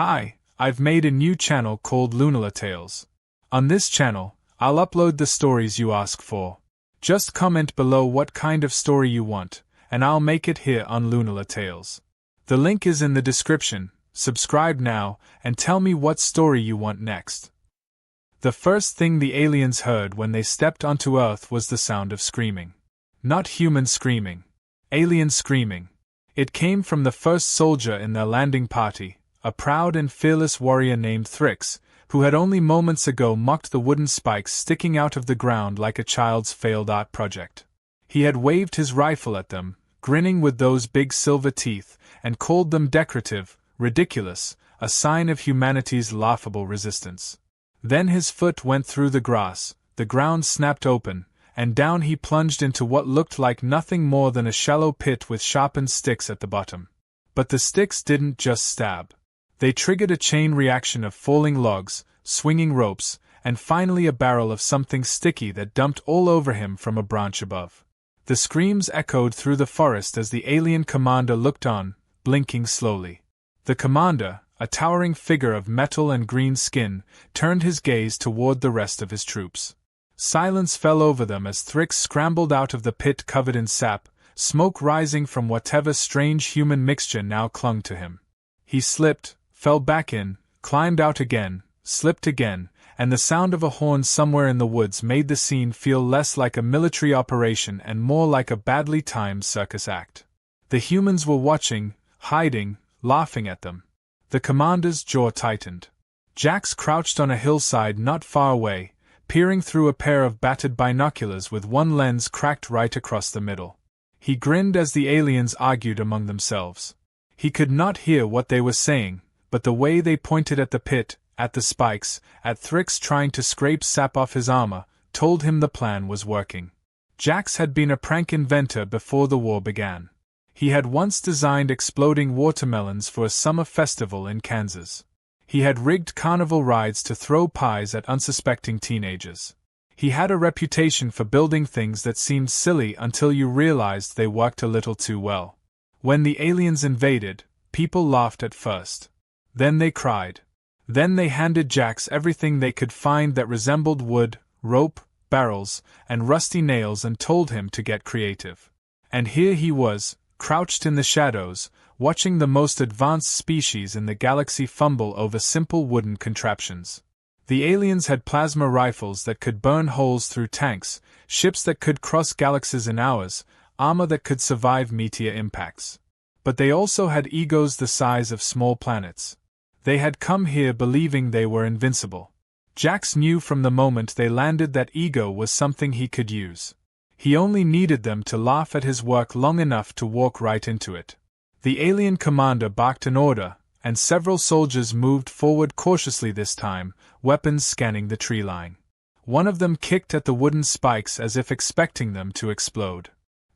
Hi, I've made a new channel called Lunala Tales. On this channel, I'll upload the stories you ask for. Just comment below what kind of story you want, and I'll make it here on Lunala Tales. The link is in the description. Subscribe now, and tell me what story you want next. The first thing the aliens heard when they stepped onto Earth was the sound of screaming. Not human screaming. Alien screaming. It came from the first soldier in their landing party, a proud and fearless warrior named Thrix, who had only moments ago mocked the wooden spikes sticking out of the ground like a child's failed art project. He had waved his rifle at them, grinning with those big silver teeth, and called them decorative, ridiculous, a sign of humanity's laughable resistance. Then his foot went through the grass, the ground snapped open, and down he plunged into what looked like nothing more than a shallow pit with sharpened sticks at the bottom. But the sticks didn't just stab. They triggered a chain reaction of falling logs, swinging ropes, and finally a barrel of something sticky that dumped all over him from a branch above. The screams echoed through the forest as the alien commander looked on, blinking slowly. The commander, a towering figure of metal and green skin, turned his gaze toward the rest of his troops. Silence fell over them as Thrix scrambled out of the pit covered in sap, smoke rising from whatever strange human mixture now clung to him. He slipped, fell back in, climbed out again, slipped again, and the sound of a horn somewhere in the woods made the scene feel less like a military operation and more like a badly timed circus act. The humans were watching, hiding, laughing at them. The commander's jaw tightened. Jax crouched on a hillside not far away, peering through a pair of battered binoculars with one lens cracked right across the middle. He grinned as the aliens argued among themselves. He could not hear what they were saying, but the way they pointed at the pit, at the spikes, at Thrix trying to scrape sap off his armor, told him the plan was working. Jax had been a prank inventor before the war began. He had once designed exploding watermelons for a summer festival in Kansas. He had rigged carnival rides to throw pies at unsuspecting teenagers. He had a reputation for building things that seemed silly until you realized they worked a little too well. When the aliens invaded, people laughed at first. Then they cried. Then they handed Jax everything they could find that resembled wood, rope, barrels, and rusty nails and told him to get creative. And here he was, crouched in the shadows, watching the most advanced species in the galaxy fumble over simple wooden contraptions. The aliens had plasma rifles that could burn holes through tanks, ships that could cross galaxies in hours, armor that could survive meteor impacts. But they also had egos the size of small planets. They had come here believing they were invincible. Jax knew from the moment they landed that ego was something he could use. He only needed them to laugh at his work long enough to walk right into it. The alien commander barked an order, and several soldiers moved forward cautiously this time, weapons scanning the tree line. One of them kicked at the wooden spikes as if expecting them to explode.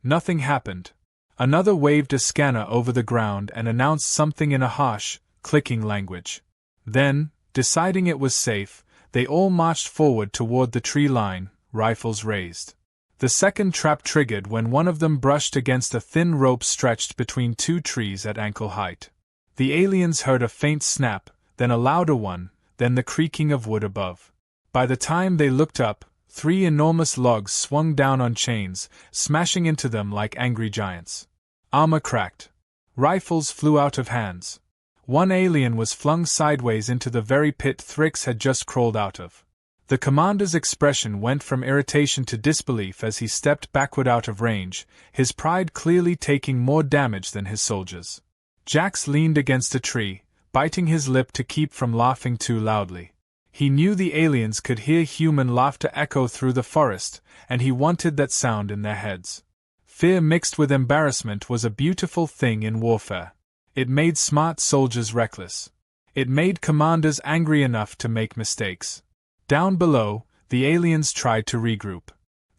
Nothing happened. Another waved a scanner over the ground and announced something in a harsh, clicking language. Then, deciding it was safe, they all marched forward toward the tree line, rifles raised. The second trap triggered when one of them brushed against a thin rope stretched between two trees at ankle height. The aliens heard a faint snap, then a louder one, then the creaking of wood above. By the time they looked up, 3 enormous logs swung down on chains, smashing into them like angry giants. Armor cracked. Rifles flew out of hands. One alien was flung sideways into the very pit Thrix had just crawled out of. The commander's expression went from irritation to disbelief as he stepped backward out of range, his pride clearly taking more damage than his soldiers. Jax leaned against a tree, biting his lip to keep from laughing too loudly. He knew the aliens could hear human laughter echo through the forest, and he wanted that sound in their heads. Fear mixed with embarrassment was a beautiful thing in warfare. It made smart soldiers reckless. It made commanders angry enough to make mistakes. Down below, the aliens tried to regroup.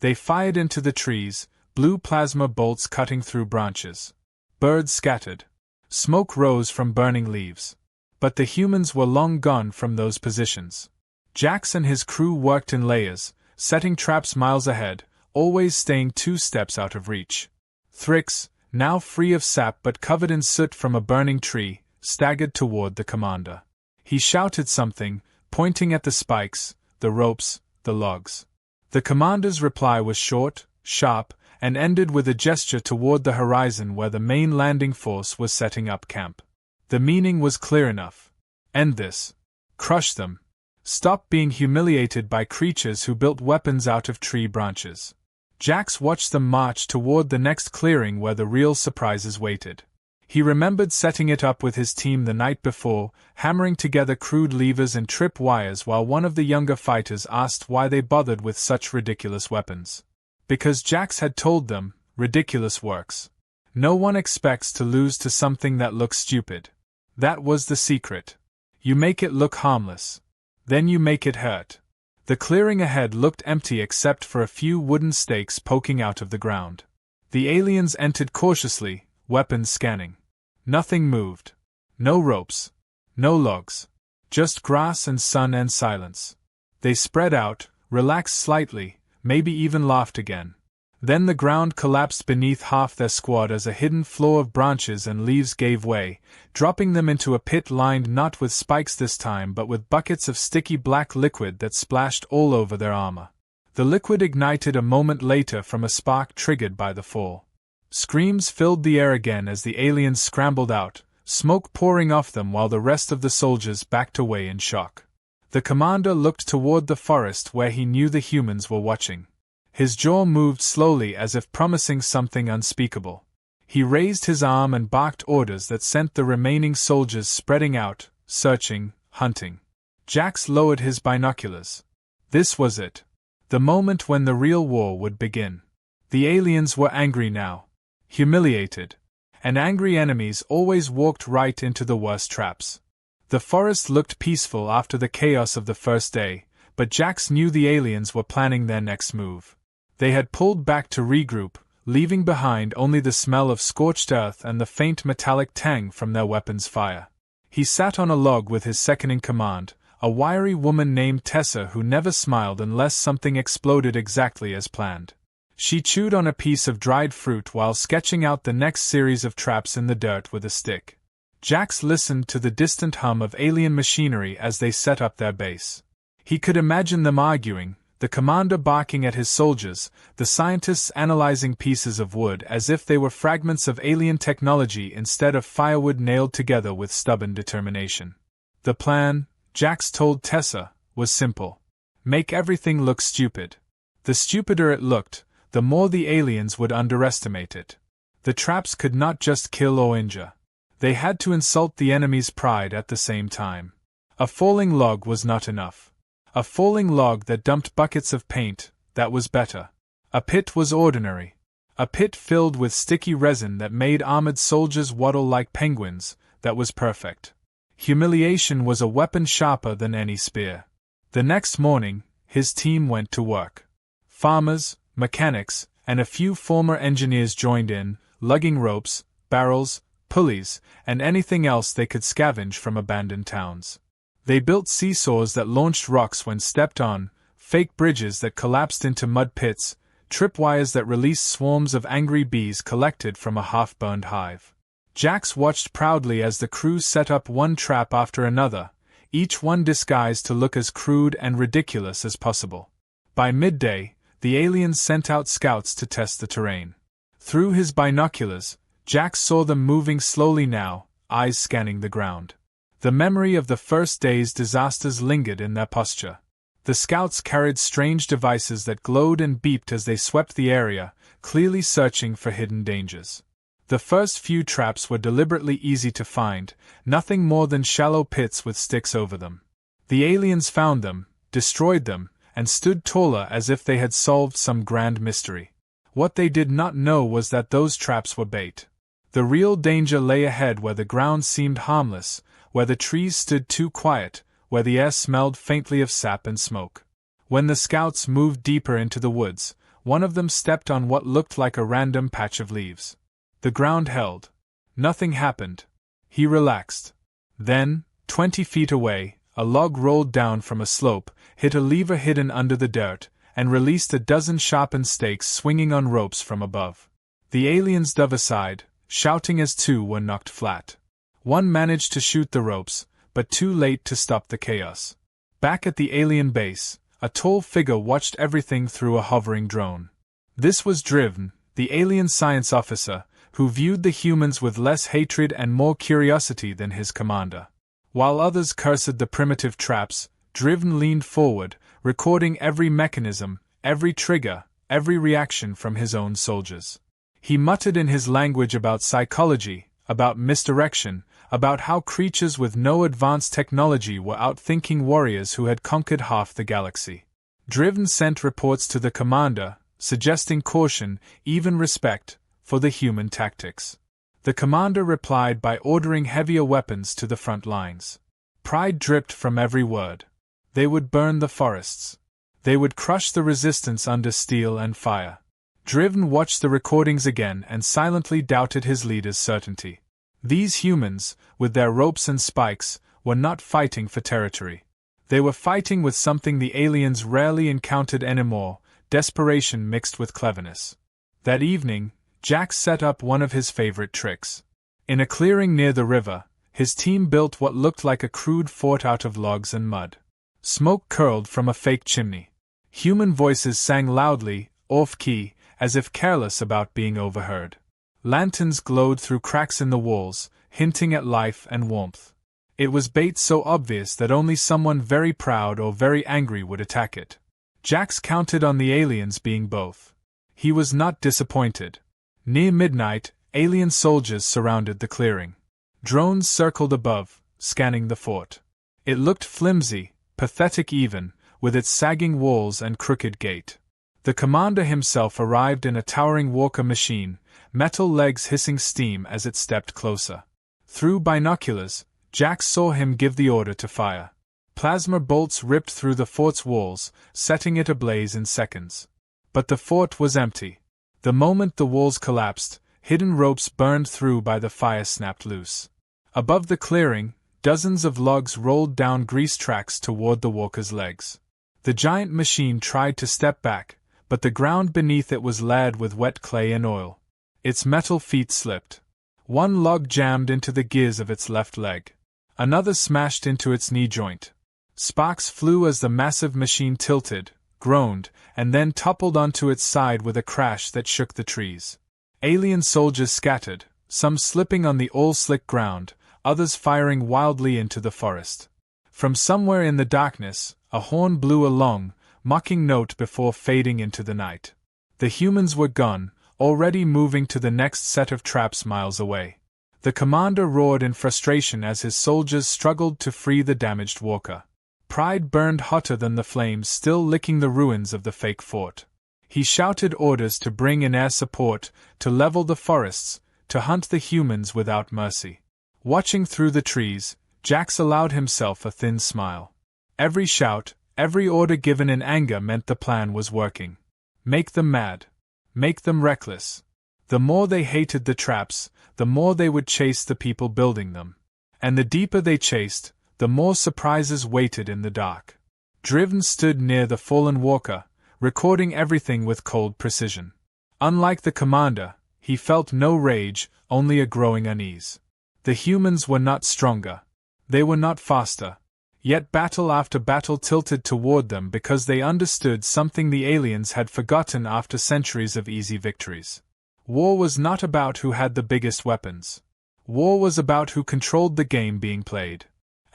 They fired into the trees, blue plasma bolts cutting through branches. Birds scattered. Smoke rose from burning leaves. But the humans were long gone from those positions. Jax and his crew worked in layers, setting traps miles ahead, always staying 2 steps out of reach. Thrix, now free of sap but covered in soot from a burning tree, staggered toward the commander. He shouted something, pointing at the spikes, the ropes, the logs. The commander's reply was short, sharp, and ended with a gesture toward the horizon where the main landing force was setting up camp. The meaning was clear enough. End this. Crush them. Stop being humiliated by creatures who built weapons out of tree branches. Jax watched them march toward the next clearing where the real surprises waited. He remembered setting it up with his team the night before, hammering together crude levers and trip wires while one of the younger fighters asked why they bothered with such ridiculous weapons. Because Jax had told them, ridiculous works. No one expects to lose to something that looks stupid. That was the secret. You make it look harmless. Then you make it hurt. The clearing ahead looked empty except for a few wooden stakes poking out of the ground. The aliens entered cautiously, weapons scanning. Nothing moved. No ropes. No logs. Just grass and sun and silence. They spread out, relaxed slightly, maybe even laughed again. Then the ground collapsed beneath half their squad as a hidden floor of branches and leaves gave way, dropping them into a pit lined not with spikes this time but with buckets of sticky black liquid that splashed all over their armor. The liquid ignited a moment later from a spark triggered by the fall. Screams filled the air again as the aliens scrambled out, smoke pouring off them while the rest of the soldiers backed away in shock. The commander looked toward the forest where he knew the humans were watching. His jaw moved slowly as if promising something unspeakable. He raised his arm and barked orders that sent the remaining soldiers spreading out, searching, hunting. Jax lowered his binoculars. This was it. The moment when the real war would begin. The aliens were angry now. Humiliated. And angry enemies always walked right into the worst traps. The forest looked peaceful after the chaos of the first day, but Jax knew the aliens were planning their next move. They had pulled back to regroup, leaving behind only the smell of scorched earth and the faint metallic tang from their weapons' fire. He sat on a log with his second-in-command, a wiry woman named Tessa who never smiled unless something exploded exactly as planned. She chewed on a piece of dried fruit while sketching out the next series of traps in the dirt with a stick. Jax listened to the distant hum of alien machinery as they set up their base. He could imagine them arguing, the commander barking at his soldiers, the scientists analyzing pieces of wood as if they were fragments of alien technology instead of firewood nailed together with stubborn determination. The plan, Jax told Tessa, was simple. Make everything look stupid. The stupider it looked, the more the aliens would underestimate it. The traps could not just kill or injure. They had to insult the enemy's pride at the same time. A falling log was not enough. A falling log that dumped buckets of paint, that was better. A pit was ordinary. A pit filled with sticky resin that made armored soldiers waddle like penguins, that was perfect. Humiliation was a weapon sharper than any spear. The next morning, his team went to work. Farmers, mechanics, and a few former engineers joined in, lugging ropes, barrels, pulleys, and anything else they could scavenge from abandoned towns. They built seesaws that launched rocks when stepped on, fake bridges that collapsed into mud pits, tripwires that released swarms of angry bees collected from a half-burned hive. Jax watched proudly as the crew set up one trap after another, each one disguised to look as crude and ridiculous as possible. By midday, the aliens sent out scouts to test the terrain. Through his binoculars, Jax saw them moving slowly now, eyes scanning the ground. The memory of the first day's disasters lingered in their posture. The scouts carried strange devices that glowed and beeped as they swept the area, clearly searching for hidden dangers. The first few traps were deliberately easy to find, nothing more than shallow pits with sticks over them. The aliens found them, destroyed them, and stood taller as if they had solved some grand mystery. What they did not know was that those traps were bait. The real danger lay ahead where the ground seemed harmless, where the trees stood too quiet, where the air smelled faintly of sap and smoke. When the scouts moved deeper into the woods, one of them stepped on what looked like a random patch of leaves. The ground held. Nothing happened. He relaxed. Then, 20 feet away, a log rolled down from a slope, hit a lever hidden under the dirt, and released a dozen sharpened stakes swinging on ropes from above. The aliens dove aside, shouting as two were knocked flat. One managed to shoot the ropes, but too late to stop the chaos. Back at the alien base, a tall figure watched everything through a hovering drone. This was Driven, the alien science officer, who viewed the humans with less hatred and more curiosity than his commander. While others cursed the primitive traps, Driven leaned forward, recording every mechanism, every trigger, every reaction from his own soldiers. He muttered in his language about psychology, about misdirection, about how creatures with no advanced technology were outthinking warriors who had conquered half the galaxy. Driven sent reports to the commander, suggesting caution, even respect, for the human tactics. The commander replied by ordering heavier weapons to the front lines. Pride dripped from every word. They would burn the forests. They would crush the resistance under steel and fire. Driven watched the recordings again and silently doubted his leader's certainty. These humans, with their ropes and spikes, were not fighting for territory. They were fighting with something the aliens rarely encountered anymore: desperation mixed with cleverness. That evening, Jax set up one of his favorite tricks. In a clearing near the river, his team built what looked like a crude fort out of logs and mud. Smoke curled from a fake chimney. Human voices sang loudly, off-key, as if careless about being overheard. Lanterns glowed through cracks in the walls, hinting at life and warmth. It was bait so obvious that only someone very proud or very angry would attack it. Jax counted on the aliens being both. He was not disappointed. Near midnight, alien soldiers surrounded the clearing. Drones circled above, scanning the fort. It looked flimsy, pathetic even, with its sagging walls and crooked gate. The commander himself arrived in a towering walker machine, metal legs hissing steam as it stepped closer. Through binoculars, Jax saw him give the order to fire. Plasma bolts ripped through the fort's walls, setting it ablaze in seconds. But the fort was empty. The moment the walls collapsed, hidden ropes burned through by the fire snapped loose. Above the clearing, dozens of logs rolled down grease tracks toward the walker's legs. The giant machine tried to step back, but the ground beneath it was laid with wet clay and oil. Its metal feet slipped. One log jammed into the gears of its left leg. Another smashed into its knee joint. Sparks flew as the massive machine tilted, groaned, and then toppled onto its side with a crash that shook the trees. Alien soldiers scattered, some slipping on the oil-slick ground, others firing wildly into the forest. From somewhere in the darkness, a horn blew a long, mocking note before fading into the night. The humans were gone, already moving to the next set of traps miles away. The commander roared in frustration as his soldiers struggled to free the damaged walker. Pride burned hotter than the flames still licking the ruins of the fake fort. He shouted orders to bring in air support, to level the forests, to hunt the humans without mercy. Watching through the trees, Jax allowed himself a thin smile. Every shout, every order given in anger meant the plan was working. Make them mad. Make them reckless. The more they hated the traps, the more they would chase the people building them. And the deeper they chased, the more surprises waited in the dark. Driven stood near the fallen walker, recording everything with cold precision. Unlike the commander, he felt no rage, only a growing unease. The humans were not stronger. They were not faster. Yet battle after battle tilted toward them because they understood something the aliens had forgotten after centuries of easy victories. War was not about who had the biggest weapons. War was about who controlled the game being played.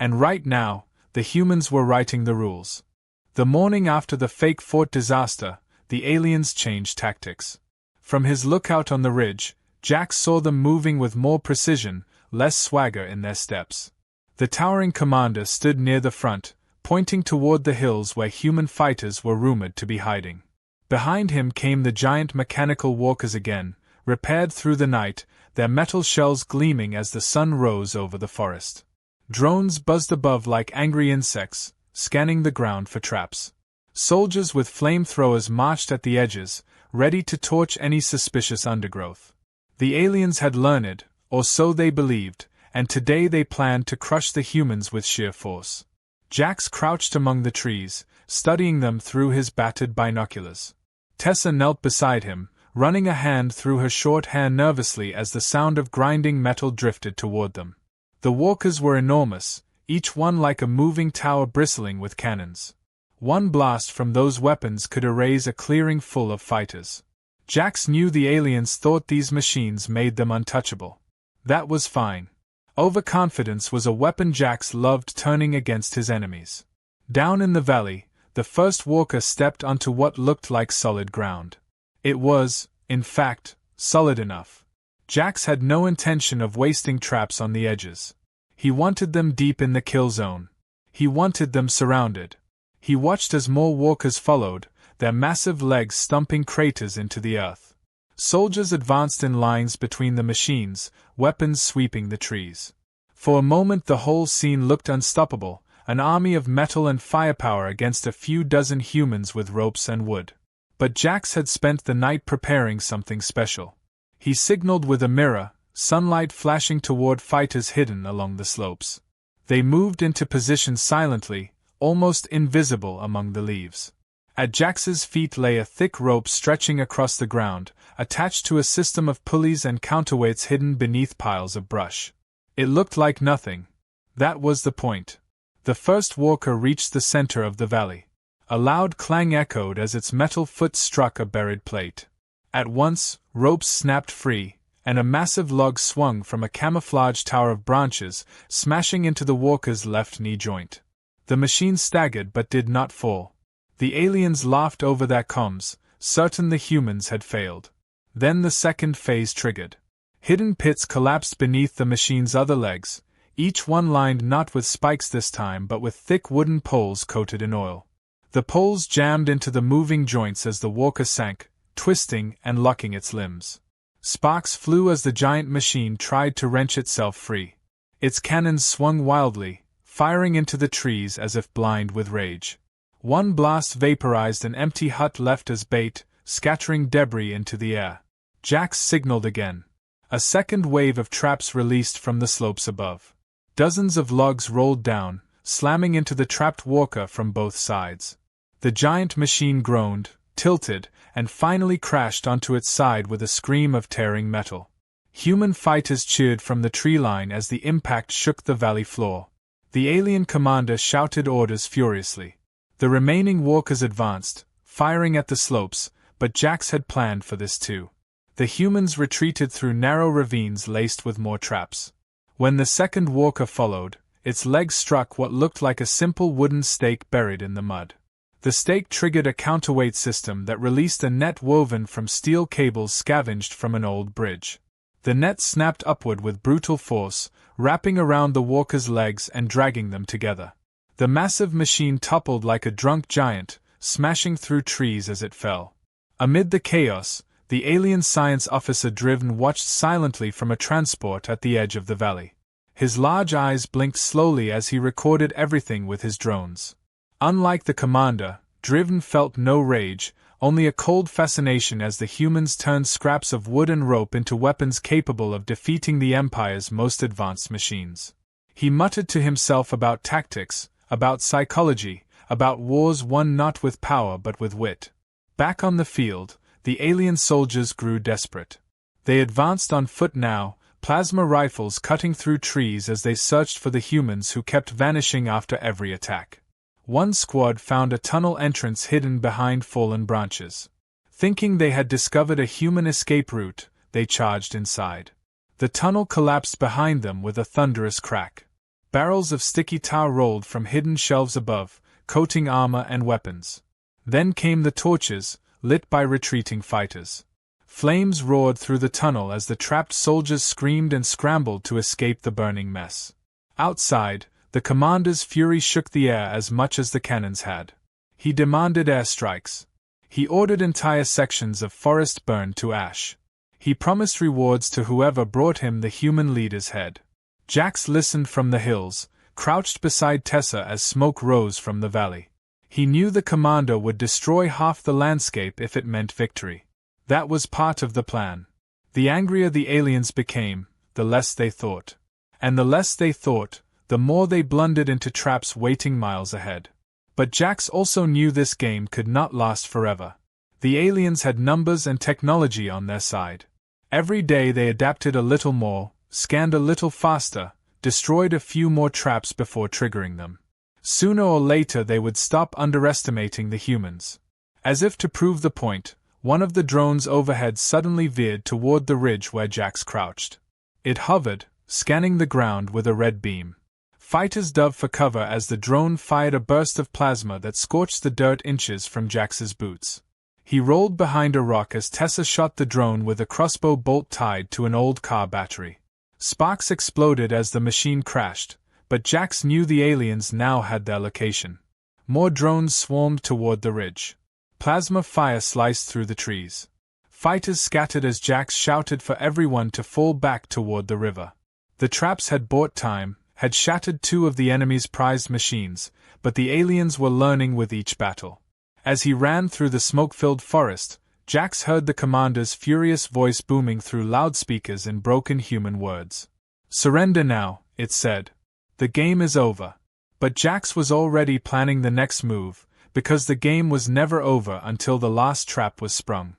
And right now, the humans were writing the rules. The morning after the fake fort disaster, the aliens changed tactics. From his lookout on the ridge, Jax saw them moving with more precision, less swagger in their steps. The towering commander stood near the front, pointing toward the hills where human fighters were rumored to be hiding. Behind him came the giant mechanical walkers again, repaired through the night, their metal shells gleaming as the sun rose over the forest. Drones buzzed above like angry insects, scanning the ground for traps. Soldiers with flamethrowers marched at the edges, ready to torch any suspicious undergrowth. The aliens had learned, or so they believed, and today they planned to crush the humans with sheer force. Jax crouched among the trees, studying them through his battered binoculars. Tessa knelt beside him, running a hand through her short hair nervously as the sound of grinding metal drifted toward them. The walkers were enormous, each one like a moving tower bristling with cannons. One blast from those weapons could erase a clearing full of fighters. Jax knew the aliens thought these machines made them untouchable. That was fine. Overconfidence was a weapon Jax loved turning against his enemies. Down in the valley, the first walker stepped onto what looked like solid ground. It was, in fact, solid enough. Jax had no intention of wasting traps on the edges. He wanted them deep in the kill zone. He wanted them surrounded. He watched as more walkers followed, their massive legs stumping craters into the earth. Soldiers advanced in lines between the machines, weapons sweeping the trees. For a moment the whole scene looked unstoppable, an army of metal and firepower against a few dozen humans with ropes and wood. But Jax had spent the night preparing something special. He signaled with a mirror, sunlight flashing toward fighters hidden along the slopes. They moved into position silently, almost invisible among the leaves. At Jax's feet lay a thick rope stretching across the ground, attached to a system of pulleys and counterweights hidden beneath piles of brush. It looked like nothing. That was the point. The first walker reached the center of the valley. A loud clang echoed as its metal foot struck a buried plate. At once, ropes snapped free, and a massive log swung from a camouflage tower of branches, smashing into the walker's left knee joint. The machine staggered but did not fall. The aliens laughed over their comms, certain the humans had failed. Then the second phase triggered. Hidden pits collapsed beneath the machine's other legs, each one lined not with spikes this time but with thick wooden poles coated in oil. The poles jammed into the moving joints as the walker sank, twisting and locking its limbs. Sparks flew as the giant machine tried to wrench itself free. Its cannons swung wildly, firing into the trees as if blind with rage. One blast vaporized an empty hut left as bait, scattering debris into the air. Jax signaled again. A second wave of traps released from the slopes above. Dozens of logs rolled down, slamming into the trapped walker from both sides. The giant machine groaned, tilted, and finally crashed onto its side with a scream of tearing metal. Human fighters cheered from the tree line as the impact shook the valley floor. The alien commander shouted orders furiously. The remaining walkers advanced, firing at the slopes, but Jax had planned for this too. The humans retreated through narrow ravines laced with more traps. When the second walker followed, its legs struck what looked like a simple wooden stake buried in the mud. The stake triggered a counterweight system that released a net woven from steel cables scavenged from an old bridge. The net snapped upward with brutal force, wrapping around the walker's legs and dragging them together. The massive machine toppled like a drunk giant, smashing through trees as it fell. Amid the chaos, the alien science officer Driven watched silently from a transport at the edge of the valley. His large eyes blinked slowly as he recorded everything with his drones. Unlike the commander, Driven felt no rage, only a cold fascination as the humans turned scraps of wood and rope into weapons capable of defeating the Empire's most advanced machines. He muttered to himself about tactics, about psychology, about wars won not with power but with wit. Back on the field, the alien soldiers grew desperate. They advanced on foot now, plasma rifles cutting through trees as they searched for the humans who kept vanishing after every attack. One squad found a tunnel entrance hidden behind fallen branches. Thinking they had discovered a human escape route, they charged inside. The tunnel collapsed behind them with a thunderous crack. Barrels of sticky tar rolled from hidden shelves above, coating armor and weapons. Then came the torches, lit by retreating fighters. Flames roared through the tunnel as the trapped soldiers screamed and scrambled to escape the burning mess. Outside, the commander's fury shook the air as much as the cannons had. He demanded airstrikes. He ordered entire sections of forest burned to ash. He promised rewards to whoever brought him the human leader's head. Jax listened from the hills, crouched beside Tessa as smoke rose from the valley. He knew the commander would destroy half the landscape if it meant victory. That was part of the plan. The angrier the aliens became, the less they thought. And the less they thought, the more they blundered into traps waiting miles ahead. But Jax also knew this game could not last forever. The aliens had numbers and technology on their side. Every day they adapted a little more, scanned a little faster, destroyed a few more traps before triggering them. Sooner or later they would stop underestimating the humans. As if to prove the point, one of the drones overhead suddenly veered toward the ridge where Jax crouched. It hovered, scanning the ground with a red beam. Fighters dove for cover as the drone fired a burst of plasma that scorched the dirt inches from Jax's boots. He rolled behind a rock as Tessa shot the drone with a crossbow bolt tied to an old car battery. Sparks exploded as the machine crashed, but Jax knew the aliens now had their location. More drones swarmed toward the ridge. Plasma fire sliced through the trees. Fighters scattered as Jax shouted for everyone to fall back toward the river. The traps had bought time, had shattered two of the enemy's prized machines, but the aliens were learning with each battle. As he ran through the smoke-filled forest, Jax heard the commander's furious voice booming through loudspeakers in broken human words. "Surrender now," it said. "The game is over." But Jax was already planning the next move, because the game was never over until the last trap was sprung.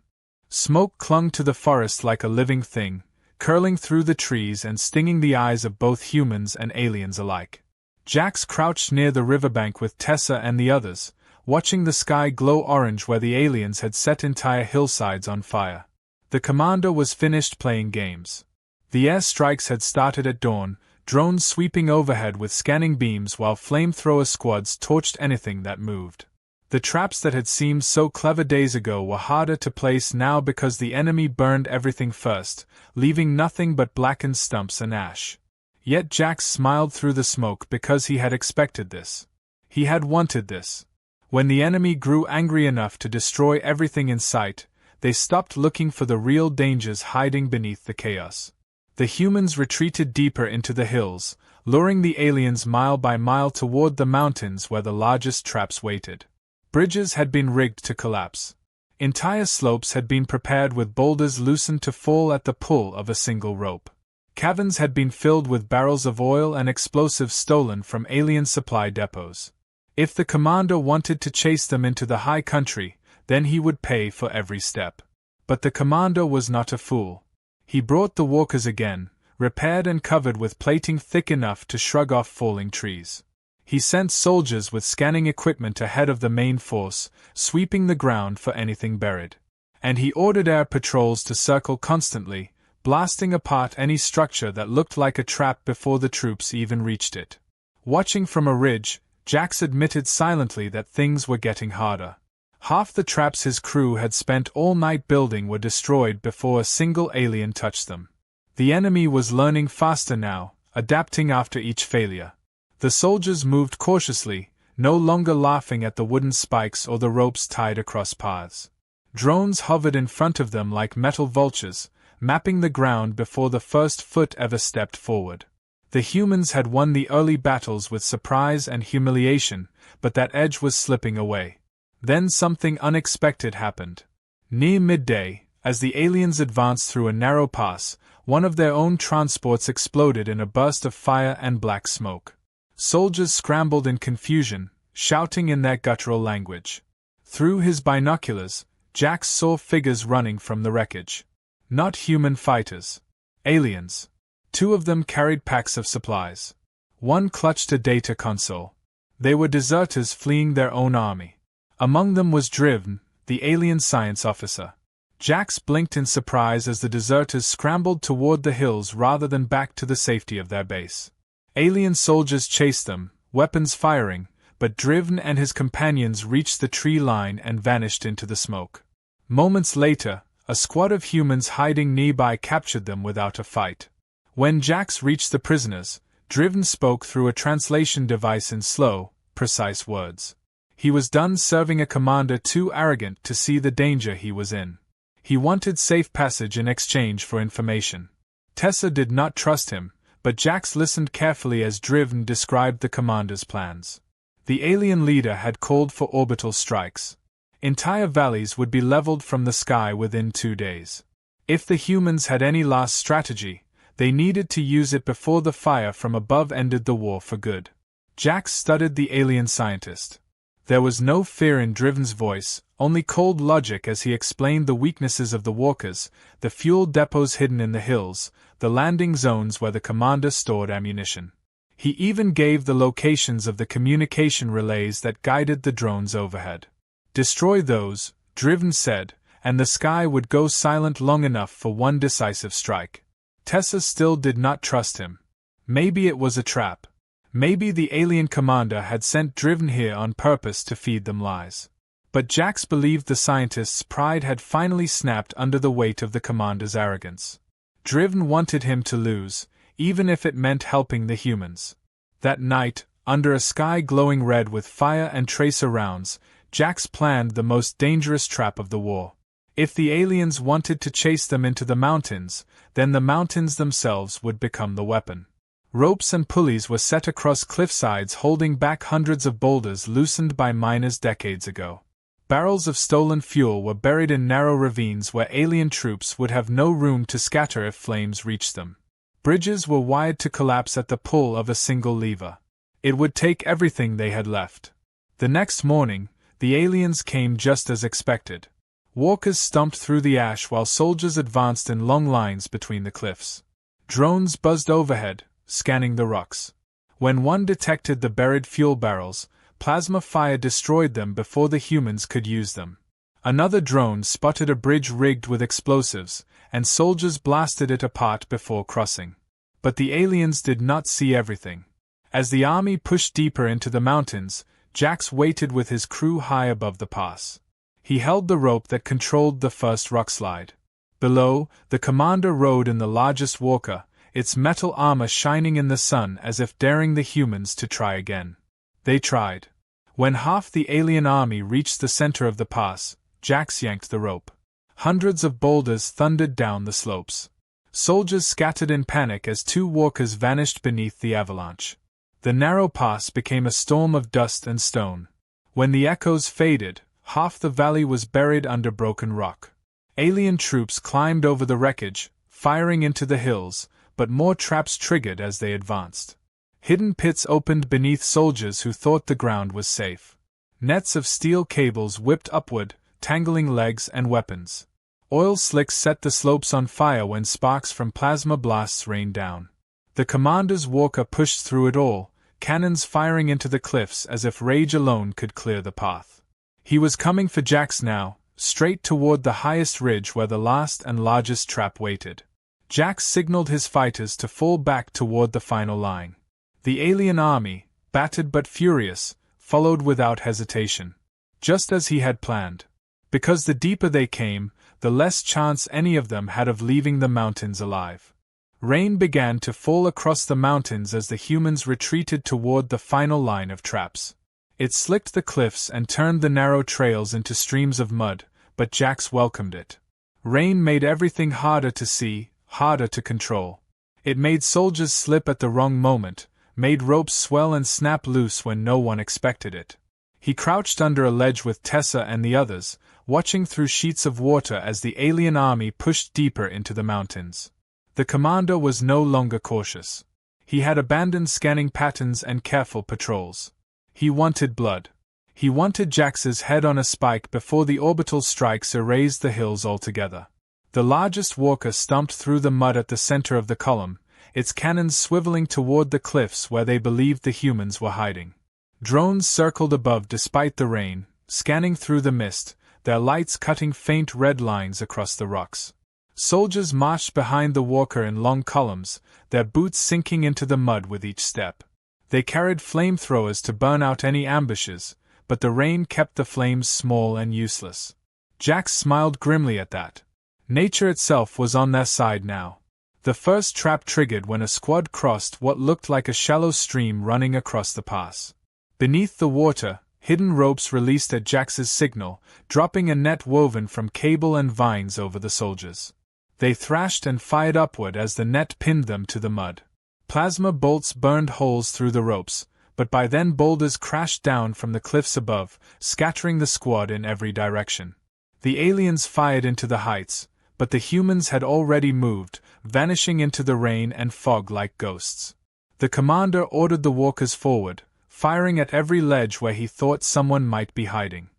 Smoke clung to the forest like a living thing, curling through the trees and stinging the eyes of both humans and aliens alike. Jax crouched near the riverbank with Tessa and the others, watching the sky glow orange where the aliens had set entire hillsides on fire. The commander was finished playing games. The air strikes had started at dawn, drones sweeping overhead with scanning beams while flamethrower squads torched anything that moved. The traps that had seemed so clever days ago were harder to place now because the enemy burned everything first, leaving nothing but blackened stumps and ash. Yet Jax smiled through the smoke because he had expected this. He had wanted this. When the enemy grew angry enough to destroy everything in sight, they stopped looking for the real dangers hiding beneath the chaos. The humans retreated deeper into the hills, luring the aliens mile by mile toward the mountains where the largest traps waited. Bridges had been rigged to collapse. Entire slopes had been prepared with boulders loosened to fall at the pull of a single rope. Caverns had been filled with barrels of oil and explosives stolen from alien supply depots. If the commander wanted to chase them into the high country, then he would pay for every step. But the commander was not a fool. He brought the walkers again, repaired and covered with plating thick enough to shrug off falling trees. He sent soldiers with scanning equipment ahead of the main force, sweeping the ground for anything buried. And he ordered air patrols to circle constantly, blasting apart any structure that looked like a trap before the troops even reached it. Watching from a ridge, Jax admitted silently that things were getting harder. Half the traps his crew had spent all night building were destroyed before a single alien touched them. The enemy was learning faster now, adapting after each failure. The soldiers moved cautiously, no longer laughing at the wooden spikes or the ropes tied across paths. Drones hovered in front of them like metal vultures, mapping the ground before the first foot ever stepped forward. The humans had won the early battles with surprise and humiliation, but that edge was slipping away. Then something unexpected happened. Near midday, as the aliens advanced through a narrow pass, one of their own transports exploded in a burst of fire and black smoke. Soldiers scrambled in confusion, shouting in their guttural language. Through his binoculars, Jax saw figures running from the wreckage. Not human fighters. Aliens. Two of them carried packs of supplies. One clutched a data console. They were deserters fleeing their own army. Among them was Driven, the alien science officer. Jax blinked in surprise as the deserters scrambled toward the hills rather than back to the safety of their base. Alien soldiers chased them, weapons firing, but Driven and his companions reached the tree line and vanished into the smoke. Moments later, a squad of humans hiding nearby captured them without a fight. When Jax reached the prisoners, Driven spoke through a translation device in slow, precise words. He was done serving a commander too arrogant to see the danger he was in. He wanted safe passage in exchange for information. Tessa did not trust him, but Jax listened carefully as Driven described the commander's plans. The alien leader had called for orbital strikes. Entire valleys would be leveled from the sky within 2 days. If the humans had any last strategy, they needed to use it before the fire from above ended the war for good. Jax studied the alien scientist. There was no fear in Driven's voice, only cold logic as he explained the weaknesses of the walkers, the fuel depots hidden in the hills, the landing zones where the commander stored ammunition. He even gave the locations of the communication relays that guided the drones overhead. Destroy those, Driven said, and the sky would go silent long enough for one decisive strike. Tessa still did not trust him. Maybe it was a trap. Maybe the alien commander had sent Driven here on purpose to feed them lies. But Jax believed the scientist's pride had finally snapped under the weight of the commander's arrogance. Driven wanted him to lose, even if it meant helping the humans. That night, under a sky glowing red with fire and tracer rounds, Jax planned the most dangerous trap of the war. If the aliens wanted to chase them into the mountains, then the mountains themselves would become the weapon. Ropes and pulleys were set across cliffsides holding back hundreds of boulders loosened by miners decades ago. Barrels of stolen fuel were buried in narrow ravines where alien troops would have no room to scatter if flames reached them. Bridges were wired to collapse at the pull of a single lever. It would take everything they had left. The next morning, the aliens came just as expected. Walkers stomped through the ash while soldiers advanced in long lines between the cliffs. Drones buzzed overhead, scanning the rocks. When one detected the buried fuel barrels, plasma fire destroyed them before the humans could use them. Another drone spotted a bridge rigged with explosives, and soldiers blasted it apart before crossing. But the aliens did not see everything. As the army pushed deeper into the mountains, Jax waited with his crew high above the pass. He held the rope that controlled the first rockslide. Below, the commander rode in the largest walker, its metal armor shining in the sun as if daring the humans to try again. They tried. When half the alien army reached the center of the pass, Jax yanked the rope. Hundreds of boulders thundered down the slopes. Soldiers scattered in panic as two walkers vanished beneath the avalanche. The narrow pass became a storm of dust and stone. When the echoes faded, half the valley was buried under broken rock. Alien troops climbed over the wreckage, firing into the hills, but more traps triggered as they advanced. Hidden pits opened beneath soldiers who thought the ground was safe. Nets of steel cables whipped upward, tangling legs and weapons. Oil slicks set the slopes on fire when sparks from plasma blasts rained down. The commander's walker pushed through it all, cannons firing into the cliffs as if rage alone could clear the path. He was coming for Jax now, straight toward the highest ridge where the last and largest trap waited. Jax signaled his fighters to fall back toward the final line. The alien army, battered but furious, followed without hesitation. Just as he had planned. Because the deeper they came, the less chance any of them had of leaving the mountains alive. Rain began to fall across the mountains as the humans retreated toward the final line of traps. It slicked the cliffs and turned the narrow trails into streams of mud, but Jax welcomed it. Rain made everything harder to see, harder to control. It made soldiers slip at the wrong moment, made ropes swell and snap loose when no one expected it. He crouched under a ledge with Tessa and the others, watching through sheets of water as the alien army pushed deeper into the mountains. The commander was no longer cautious. He had abandoned scanning patterns and careful patrols. He wanted blood. He wanted Jax's head on a spike before the orbital strikes erased the hills altogether. The largest walker stomped through the mud at the center of the column, its cannons swiveling toward the cliffs where they believed the humans were hiding. Drones circled above despite the rain, scanning through the mist, their lights cutting faint red lines across the rocks. Soldiers marched behind the walker in long columns, their boots sinking into the mud with each step. They carried flamethrowers to burn out any ambushes, but the rain kept the flames small and useless. Jax smiled grimly at that. Nature itself was on their side now. The first trap triggered when a squad crossed what looked like a shallow stream running across the pass. Beneath the water, hidden ropes released at Jax's signal, dropping a net woven from cable and vines over the soldiers. They thrashed and fired upward as the net pinned them to the mud. Plasma bolts burned holes through the ropes, but by then boulders crashed down from the cliffs above, scattering the squad in every direction. The aliens fired into the heights, but the humans had already moved, vanishing into the rain and fog like ghosts. The commander ordered the walkers forward, firing at every ledge where he thought someone might be hiding.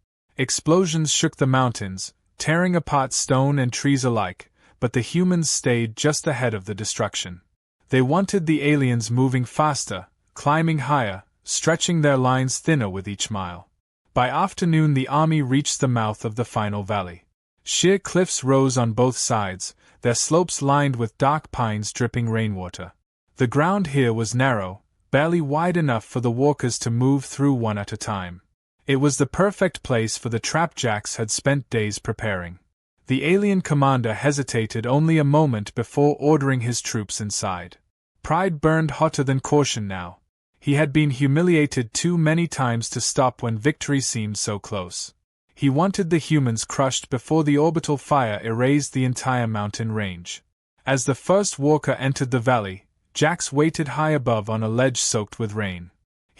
Explosions shook the mountains, tearing apart stone and trees alike, but the humans stayed just ahead of the destruction. They wanted the aliens moving faster, climbing higher, stretching their lines thinner with each mile. By afternoon the army reached the mouth of the final valley. Sheer cliffs rose on both sides, their slopes lined with dark pines dripping rainwater. The ground here was narrow, barely wide enough for the walkers to move through one at a time. It was the perfect place for the trap Jax had spent days preparing. The alien commander hesitated only a moment before ordering his troops inside. Pride burned hotter than caution now. He had been humiliated too many times to stop when victory seemed so close. He wanted the humans crushed before the orbital fire erased the entire mountain range. As the first walker entered the valley, Jax waited high above on a ledge soaked with rain.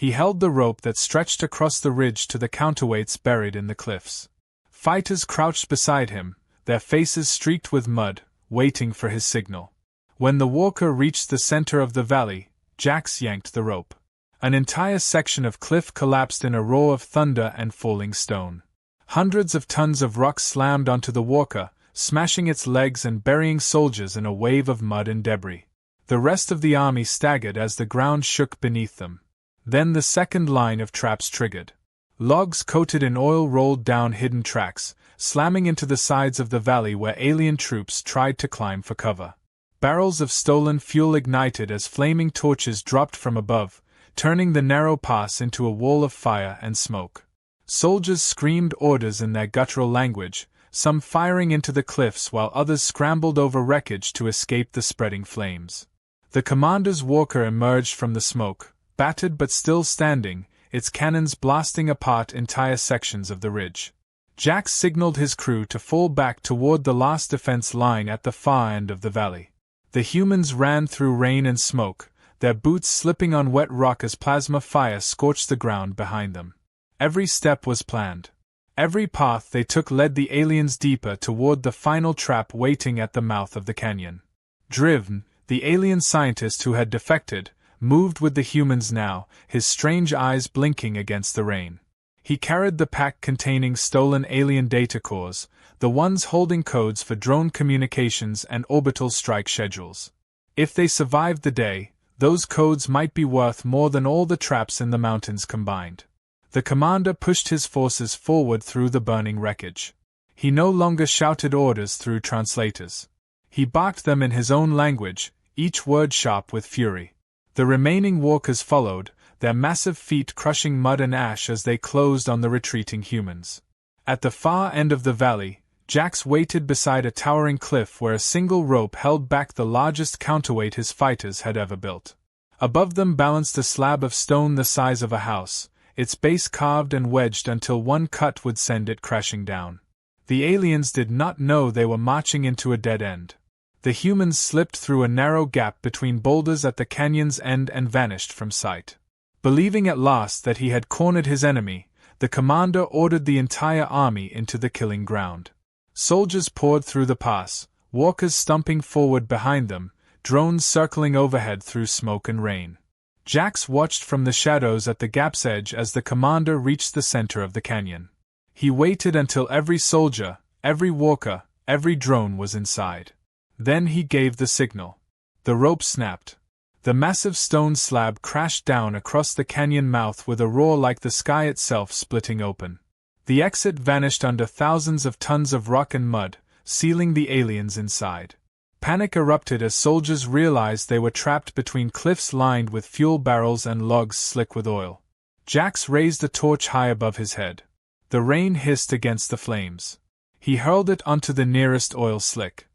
He held the rope that stretched across the ridge to the counterweights buried in the cliffs. Fighters crouched beside him, their faces streaked with mud, waiting for his signal. When the walker reached the center of the valley, Jax yanked the rope. An entire section of cliff collapsed in a roar of thunder and falling stone. Hundreds of tons of rock slammed onto the walker, smashing its legs and burying soldiers in a wave of mud and debris. The rest of the army staggered as the ground shook beneath them. Then the second line of traps triggered. Logs coated in oil rolled down hidden tracks, slamming into the sides of the valley where alien troops tried to climb for cover. Barrels of stolen fuel ignited as flaming torches dropped from above, turning the narrow pass into a wall of fire and smoke. Soldiers screamed orders in their guttural language, some firing into the cliffs while others scrambled over wreckage to escape the spreading flames. The commander's walker emerged from the smoke, battered but still standing, its cannons blasting apart entire sections of the ridge. Jax signaled his crew to fall back toward the last defense line at the far end of the valley. The humans ran through rain and smoke, their boots slipping on wet rock as plasma fire scorched the ground behind them. Every step was planned. Every path they took led the aliens deeper toward the final trap waiting at the mouth of the canyon. Driven, the alien scientist who had defected, moved with the humans now, his strange eyes blinking against the rain. He carried the pack containing stolen alien data cores, the ones holding codes for drone communications and orbital strike schedules. If they survived the day, those codes might be worth more than all the traps in the mountains combined. The commander pushed his forces forward through the burning wreckage. He no longer shouted orders through translators. He barked them in his own language, each word sharp with fury. The remaining walkers followed, their massive feet crushing mud and ash as they closed on the retreating humans. At the far end of the valley, Jax waited beside a towering cliff where a single rope held back the largest counterweight his fighters had ever built. Above them balanced a slab of stone the size of a house, its base carved and wedged until one cut would send it crashing down. The aliens did not know they were marching into a dead end. The humans slipped through a narrow gap between boulders at the canyon's end and vanished from sight. Believing at last that he had cornered his enemy, the commander ordered the entire army into the killing ground. Soldiers poured through the pass, walkers stumping forward behind them, drones circling overhead through smoke and rain. Jax watched from the shadows at the gap's edge as the commander reached the center of the canyon. He waited until every soldier, every walker, every drone was inside. Then he gave the signal. The rope snapped. The massive stone slab crashed down across the canyon mouth with a roar like the sky itself splitting open. The exit vanished under thousands of tons of rock and mud, sealing the aliens inside. Panic erupted as soldiers realized they were trapped between cliffs lined with fuel barrels and logs slick with oil. Jax raised a torch high above his head. The rain hissed against the flames. He hurled it onto the nearest oil slick.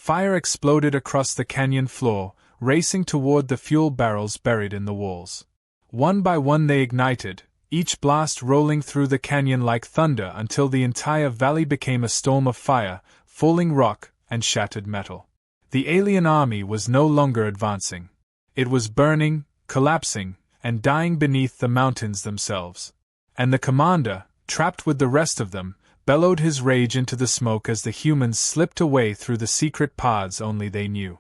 Fire exploded across the canyon floor, racing toward the fuel barrels buried in the walls. One by one they ignited, each blast rolling through the canyon like thunder until the entire valley became a storm of fire, falling rock, and shattered metal. The alien army was no longer advancing. It was burning, collapsing, and dying beneath the mountains themselves. And the commander, trapped with the rest of them, bellowed his rage into the smoke as the humans slipped away through the secret paths only they knew.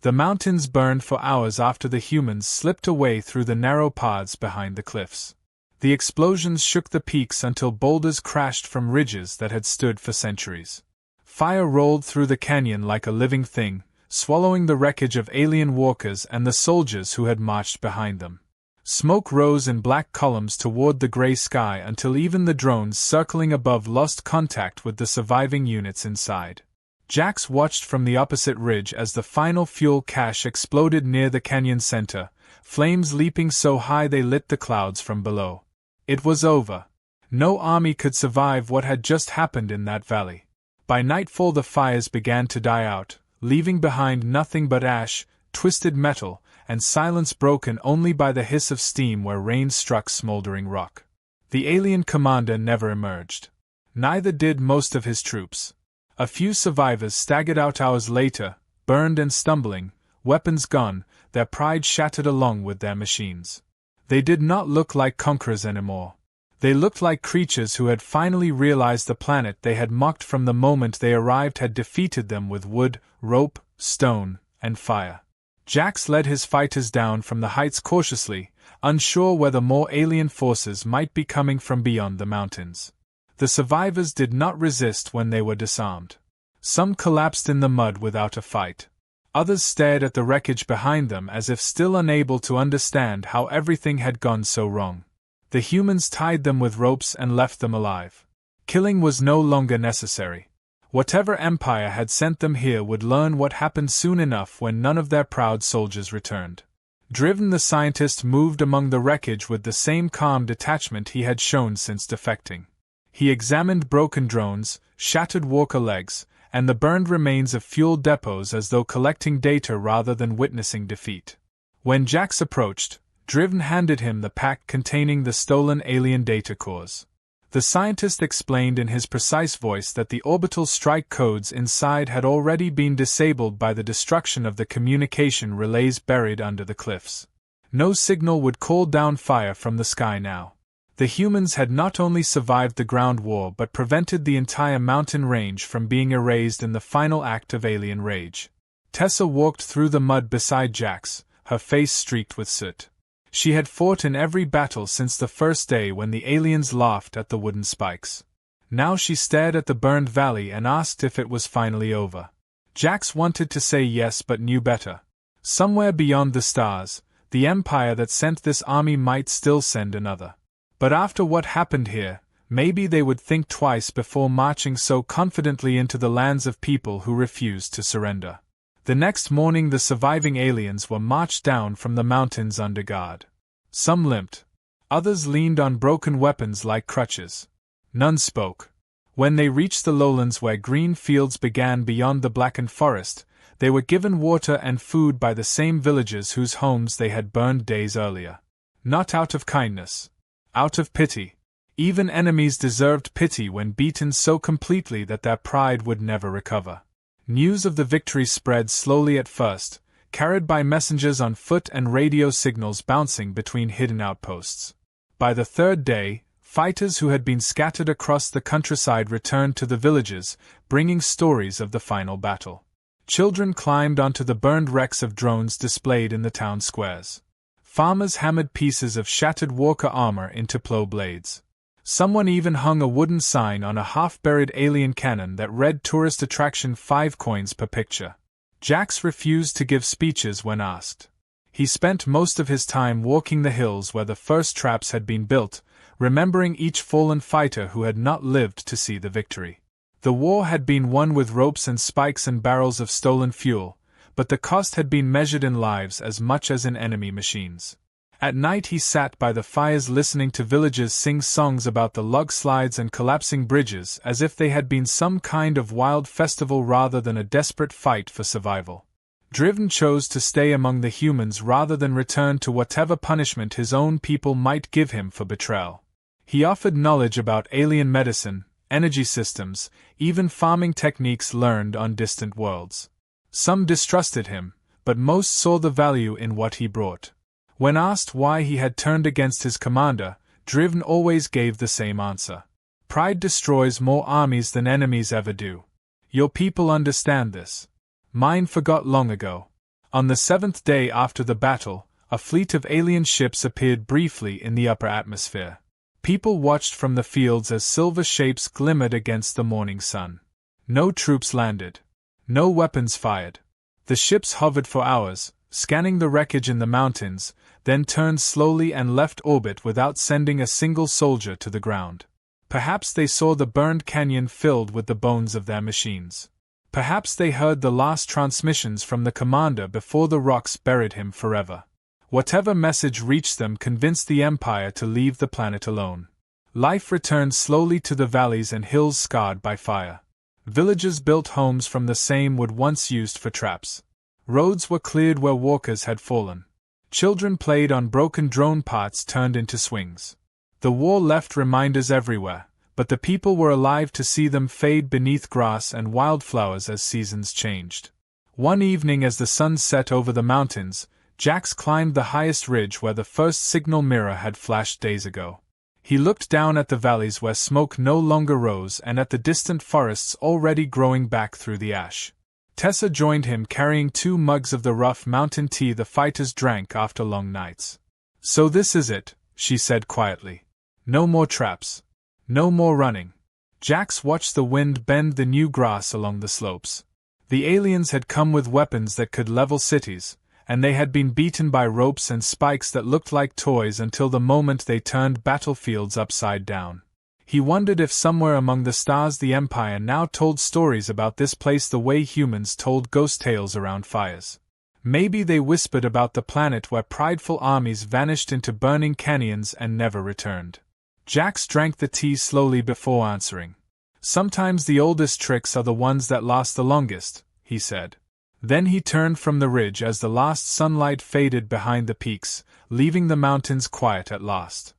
The mountains burned for hours after the humans slipped away through the narrow paths behind the cliffs. The explosions shook the peaks until boulders crashed from ridges that had stood for centuries. Fire rolled through the canyon like a living thing, swallowing the wreckage of alien walkers and the soldiers who had marched behind them. Smoke rose in black columns toward the gray sky until even the drones circling above lost contact with the surviving units inside. Jax watched from the opposite ridge as the final fuel cache exploded near the canyon center, flames leaping so high they lit the clouds from below. It was over. No army could survive what had just happened in that valley. By nightfall the fires began to die out, leaving behind nothing but ash, twisted metal, and silence broken only by the hiss of steam where rain struck smoldering rock. The alien commander never emerged. Neither did most of his troops. A few survivors staggered out hours later, burned and stumbling, weapons gone, their pride shattered along with their machines. They did not look like conquerors anymore. They looked like creatures who had finally realized the planet they had mocked from the moment they arrived had defeated them with wood, rope, stone, and fire. Jax led his fighters down from the heights cautiously, unsure whether more alien forces might be coming from beyond the mountains. The survivors did not resist when they were disarmed. Some collapsed in the mud without a fight. Others stared at the wreckage behind them as if still unable to understand how everything had gone so wrong. The humans tied them with ropes and left them alive. Killing was no longer necessary. Whatever empire had sent them here would learn what happened soon enough when none of their proud soldiers returned. Driven, the scientist moved among the wreckage with the same calm detachment he had shown since defecting. He examined broken drones, shattered walker legs, and the burned remains of fuel depots as though collecting data rather than witnessing defeat. When Jax approached, Driven handed him the pack containing the stolen alien data cores. The scientist explained in his precise voice that the orbital strike codes inside had already been disabled by the destruction of the communication relays buried under the cliffs. No signal would call down fire from the sky now. The humans had not only survived the ground war but prevented the entire mountain range from being erased in the final act of alien rage. Tessa walked through the mud beside Jax, her face streaked with soot. She had fought in every battle since the first day when the aliens laughed at the wooden spikes. Now she stared at the burned valley and asked if it was finally over. Jax wanted to say yes but knew better. Somewhere beyond the stars, the empire that sent this army might still send another. But after what happened here, maybe they would think twice before marching so confidently into the lands of people who refused to surrender. The next morning the surviving aliens were marched down from the mountains under guard. Some limped. Others leaned on broken weapons like crutches. None spoke. When they reached the lowlands where green fields began beyond the blackened forest, they were given water and food by the same villagers whose homes they had burned days earlier. Not out of kindness. Out of pity. Even enemies deserved pity when beaten so completely that their pride would never recover. News of the victory spread slowly at first, carried by messengers on foot and radio signals bouncing between hidden outposts. By the third day, fighters who had been scattered across the countryside returned to the villages, bringing stories of the final battle. Children climbed onto the burned wrecks of drones displayed in the town squares. Farmers hammered pieces of shattered walker armor into plow blades. Someone even hung a wooden sign on a half-buried alien cannon that read tourist attraction 5 coins per picture. Jax refused to give speeches when asked. He spent most of his time walking the hills where the first traps had been built, remembering each fallen fighter who had not lived to see the victory. The war had been won with ropes and spikes and barrels of stolen fuel, but the cost had been measured in lives as much as in enemy machines. At night he sat by the fires listening to villagers sing songs about the log slides and collapsing bridges as if they had been some kind of wild festival rather than a desperate fight for survival. Driven chose to stay among the humans rather than return to whatever punishment his own people might give him for betrayal. He offered knowledge about alien medicine, energy systems, even farming techniques learned on distant worlds. Some distrusted him, but most saw the value in what he brought. When asked why he had turned against his commander, Driven always gave the same answer. Pride destroys more armies than enemies ever do. Your people understand this. Mine forgot long ago. On the 7th day after the battle, a fleet of alien ships appeared briefly in the upper atmosphere. People watched from the fields as silver shapes glimmered against the morning sun. No troops landed. No weapons fired. The ships hovered for hours, scanning the wreckage in the mountains, then turned slowly and left orbit without sending a single soldier to the ground. Perhaps they saw the burned canyon filled with the bones of their machines. Perhaps they heard the last transmissions from the commander before the rocks buried him forever. Whatever message reached them convinced the Empire to leave the planet alone. Life returned slowly to the valleys and hills scarred by fire. Villagers built homes from the same wood once used for traps. Roads were cleared where walkers had fallen. Children played on broken drone parts turned into swings. The war left reminders everywhere, but the people were alive to see them fade beneath grass and wildflowers as seasons changed. One evening as the sun set over the mountains, Jax climbed the highest ridge where the first signal mirror had flashed days ago. He looked down at the valleys where smoke no longer rose and at the distant forests already growing back through the ash. Tessa joined him carrying 2 mugs of the rough mountain tea the fighters drank after long nights. "So this is it," she said quietly. "No more traps. No more running." Jax watched the wind bend the new grass along the slopes. The aliens had come with weapons that could level cities, and they had been beaten by ropes and spikes that looked like toys until the moment they turned battlefields upside down. He wondered if somewhere among the stars the Empire now told stories about this place the way humans told ghost tales around fires. Maybe they whispered about the planet where prideful armies vanished into burning canyons and never returned. Jax drank the tea slowly before answering. "Sometimes the oldest tricks are the ones that last the longest," he said. Then he turned from the ridge as the last sunlight faded behind the peaks, leaving the mountains quiet at last.